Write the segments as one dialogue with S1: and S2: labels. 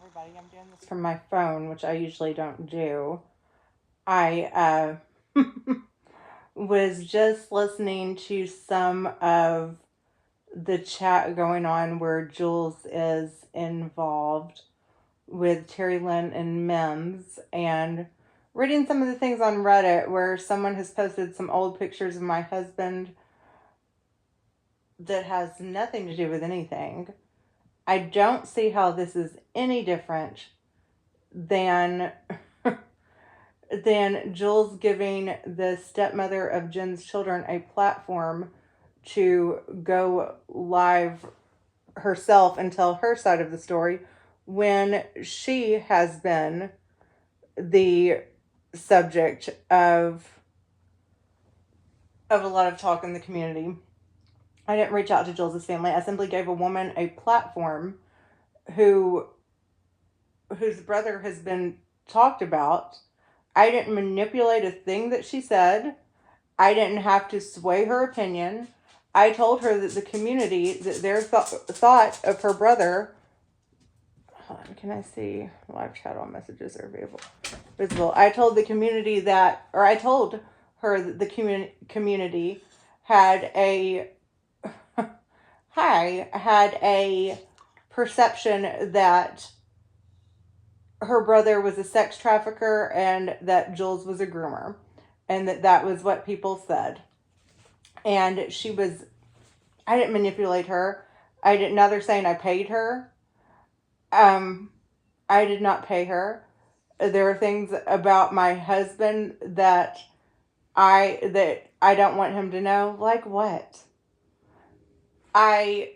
S1: everybody. I'm doing this from my phone, which I usually don't do. I was just listening to some of the chat going on where Jules is involved with Terry Lynn and Mims, and reading some of the things on Reddit where someone has posted some old pictures of my husband that has nothing to do with anything. I don't see how this is any different than Jules giving the stepmother of Jen's children a platform to go live herself and tell her side of the story when she has been the subject of a lot of talk in the community. I didn't reach out to Jules' family. I simply gave a woman a platform whose brother has been talked about. I didn't manipulate a thing that she said. I didn't have to sway her opinion. I told her that the community, that their thought of her brother. Hold on, can I see live chat on messages are visible? I told the community that, or I told her that the community had a had a perception that her brother was a sex trafficker and that Jules was a groomer, and that was what people said. And I didn't manipulate her. Now they're saying I paid her. I did not pay her. There are things about my husband that I don't want him to know. Like what? I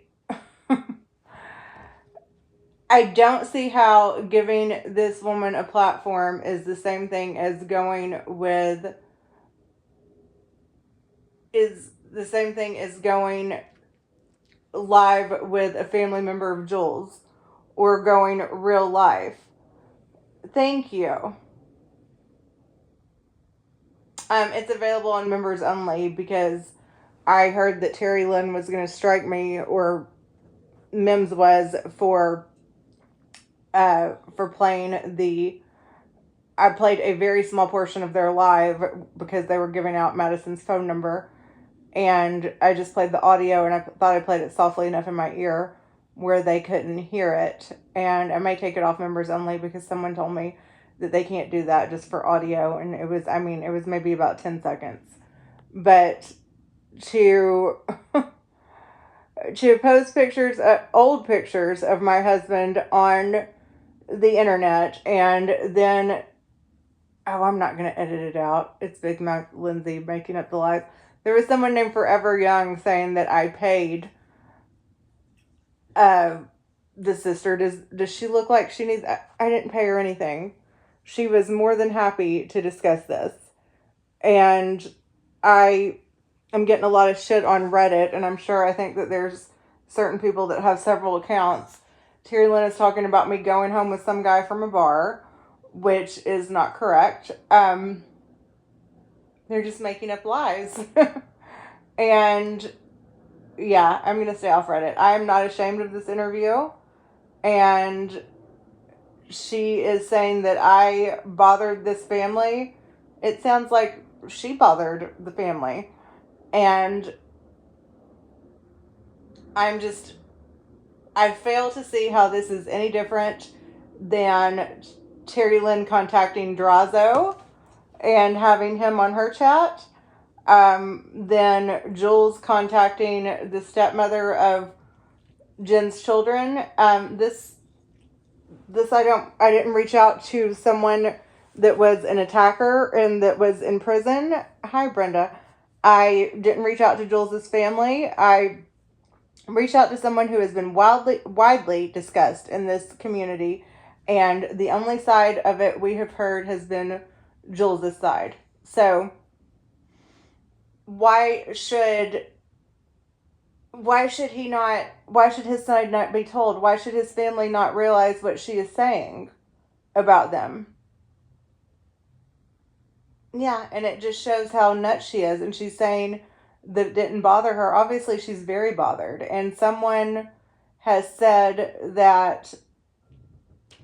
S1: don't see how giving this woman a platform is the same thing as going live with a family member of Jules or going real life. Thank you. It's available on members only because I heard that Terry Lynn was going to strike me, or Mims was, for playing I played a very small portion of their live because they were giving out Madison's phone number, and I just played the audio, and I thought I played it softly enough in my ear where they couldn't hear it. And I may take it off members only because someone told me that they can't do that just for audio, and it was maybe about 10 seconds. But to post pictures, old pictures of my husband on the internet, and then, I'm not going to edit it out. It's Big Mouth Lindsay making up the lies. There was someone named Forever Young saying that I paid the sister. Does she look like she needs... I didn't pay her anything. She was more than happy to discuss this. And I am getting a lot of shit on Reddit, and I think that there's certain people that have several accounts. Terry Lynn is talking about me going home with some guy from a bar, which is not correct. They're just making up lies. And yeah, I'm going to stay off Reddit. I am not ashamed of this interview. And she is saying that I bothered this family. It sounds like she bothered the family. And I fail to see how this is any different than Terry Lynn contacting Drazo and having him on her chat. Then Jules contacting the stepmother of Jen's children. This I didn't reach out to someone that was an attacker and that was in prison. Hi, Brenda. I didn't reach out to Jules's family. I reached out to someone who has been widely discussed in this community, and the only side of it we have heard has been Jules's side. So why should his side not be told? Why should his family not realize what she is saying about them? Yeah, and it just shows how nuts she is. And she's saying that it didn't bother her. Obviously, she's very bothered. And someone has said that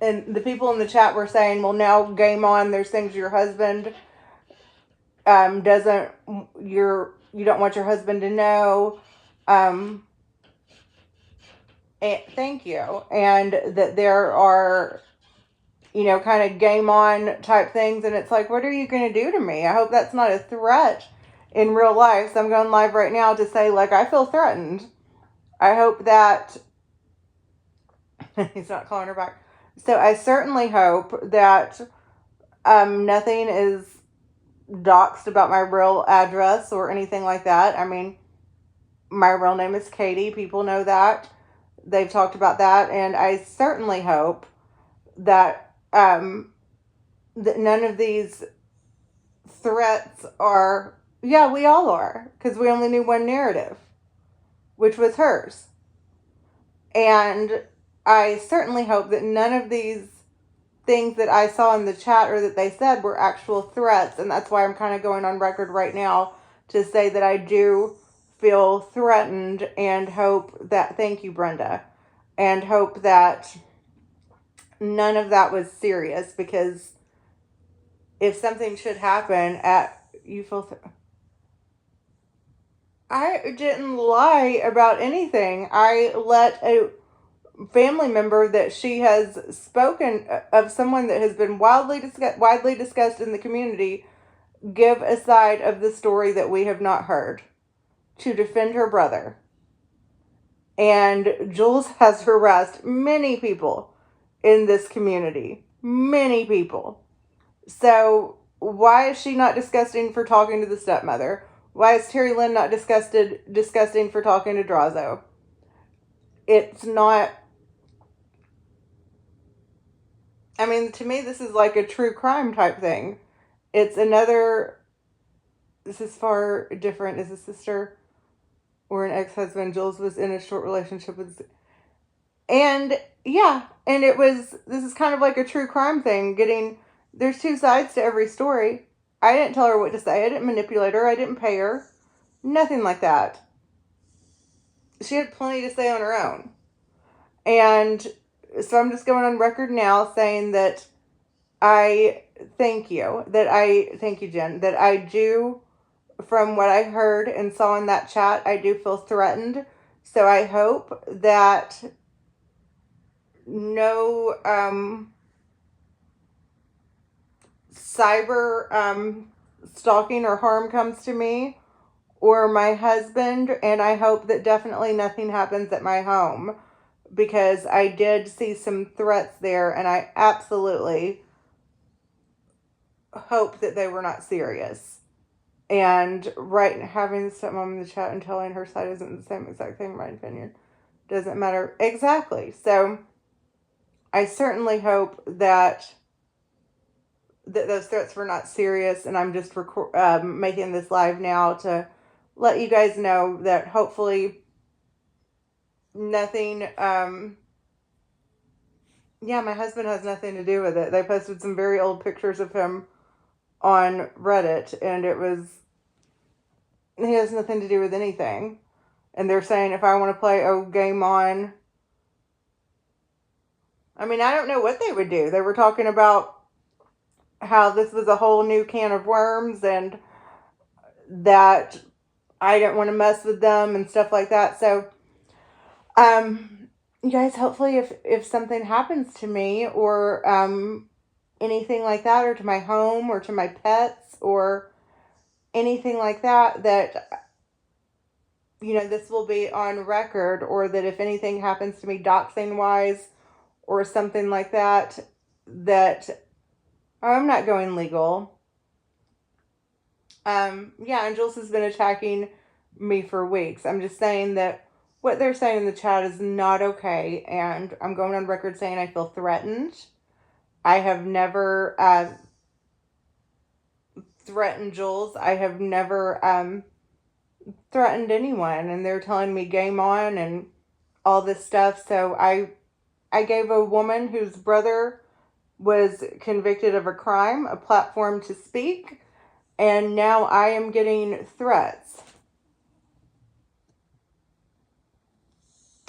S1: and the people in the chat were saying, well, now game on, there's things your husband doesn't, you don't want your husband to know. And thank you. And that there are, kind of game on type things. And it's like, what are you going to do to me? I hope that's not a threat in real life. So I'm going live right now to say, like, I feel threatened. I hope that he's not calling her back. So I certainly hope that nothing is doxed about my real address or anything like that. I mean, my real name is Katie. People know that. They've talked about that. And I certainly hope that that none of these threats are, yeah, we all are, because we only knew one narrative, which was hers. And I certainly hope that none of these things that I saw in the chat or that they said were actual threats. And that's why I'm kind of going on record right now to say that I do feel threatened, and hope that, thank you, Brenda, and hope that none of that was serious, because if something should happen I didn't lie about anything. I let a family member that she has spoken of, someone that has been widely discussed in the community, give a side of the story that we have not heard to defend her brother. And Jules has harassed many people in this community. Many people. So why is she not disgusting for talking to the stepmother? Why is Terry Lynn not disgusting for talking to Drazo? It's not... I mean, to me, this is like a true crime type thing. It's another... This is far different. Is a sister or an ex-husband. Jules was in a short relationship with... And, yeah. And it was... This is kind of like a true crime thing. There's two sides to every story. I didn't tell her what to say. I didn't manipulate her. I didn't pay her. Nothing like that. She had plenty to say on her own. And so I'm just going on record now saying that I thank you. Thank you, Jen. That I do, from what I heard and saw in that chat, I do feel threatened. So I hope that no cyber stalking or harm comes to me or my husband, and I hope that definitely nothing happens at my home, because I did see some threats there, and I absolutely hope that they were not serious. And having the stepmom in the chat and telling her side isn't the same exact thing, in my opinion. Doesn't matter. Exactly. So I certainly hope that those threats were not serious, and I'm just making this live now to let you guys know that hopefully nothing, my husband has nothing to do with it. They posted some very old pictures of him on Reddit, and he has nothing to do with anything. And they're saying if I want to play game on, I mean, I don't know what they would do. They were talking about how this was a whole new can of worms, and that I didn't want to mess with them and stuff like that. So, you guys, hopefully if something happens to me or anything like that, or to my home or to my pets or anything like that, this will be on record, or that if anything happens to me doxing wise or something like that, that I'm not going legal. And Jules has been attacking me for weeks. I'm just saying that what they're saying in the chat is not okay, and I'm going on record saying I feel threatened. I have never threatened Jules. I have never threatened anyone, and they're telling me game on and all this stuff. So I gave a woman whose brother was convicted of a crime a platform to speak, and now I am getting threats.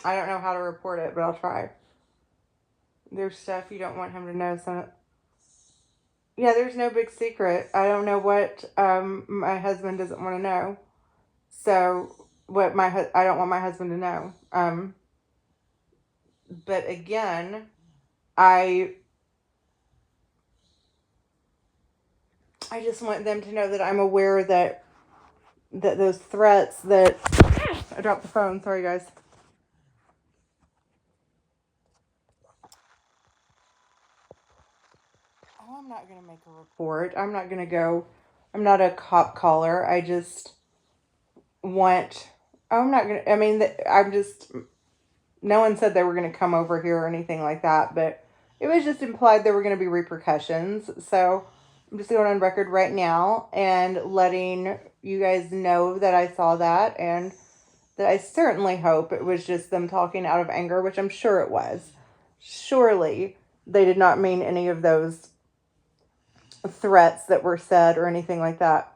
S1: I don't know how to report it, but I'll try. There's stuff you don't want him to know. So, yeah, there's no big secret. I don't know what my husband doesn't want to know. So, I don't want my husband to know. But again, I just want them to know that I'm aware that those threats that I dropped the phone. Sorry, guys. Oh, I'm not gonna make a report. I'm not gonna go. I'm not a cop caller. I just want. I'm not gonna. I mean, I'm just. No one said they were gonna come over here or anything like that, but it was just implied there were gonna be repercussions. So I'm just going on record right now and letting you guys know that I saw that and that I certainly hope it was just them talking out of anger, which I'm sure it was. Surely they did not mean any of those threats that were said or anything like that.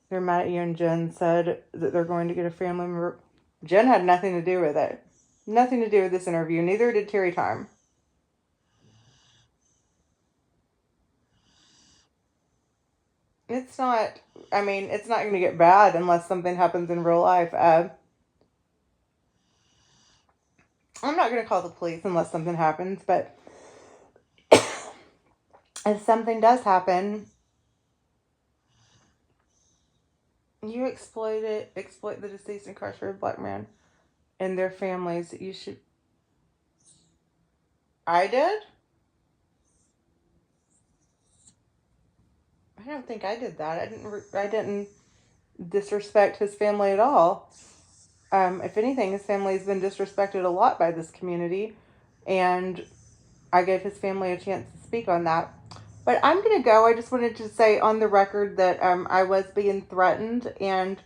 S1: They're mad at you, and Jen said that they're going to get a family member. Jen had nothing to do with it. Nothing to do with this interview. Neither did Terry Time. It's not, I mean, it's not going to get bad unless something happens in real life. I'm not going to call the police unless something happens, but if something does happen, you exploit the deceased incarcerated black man and their families. You should. I did? I don't think I did that. I didn't disrespect his family at all. If anything, his family has been disrespected a lot by this community, and I gave his family a chance to speak on that. But I'm going to go. I just wanted to say on the record that I was being threatened, and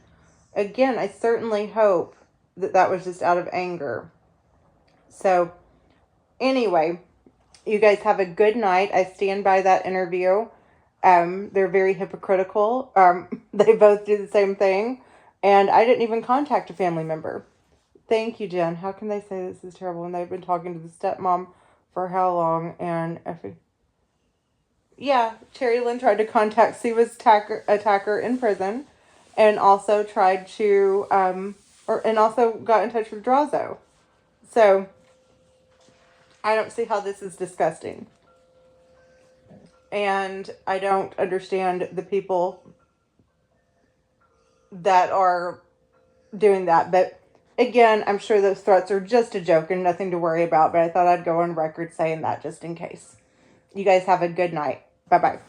S1: again, I certainly hope that that was just out of anger. So, anyway, you guys have a good night. I stand by that interview. They're very hypocritical. They both do the same thing. And I didn't even contact a family member. Thank you, Jen. How can they say this is terrible when they've been talking to the stepmom for how long? And yeah, Terry Lynn tried to contact Siwa's attacker in prison, and also tried to and also got in touch with Drazo. So I don't see how this is disgusting. And I don't understand the people that are doing that. But again, I'm sure those threats are just a joke and nothing to worry about. But I thought I'd go on record saying that just in case. You guys have a good night. Bye-bye.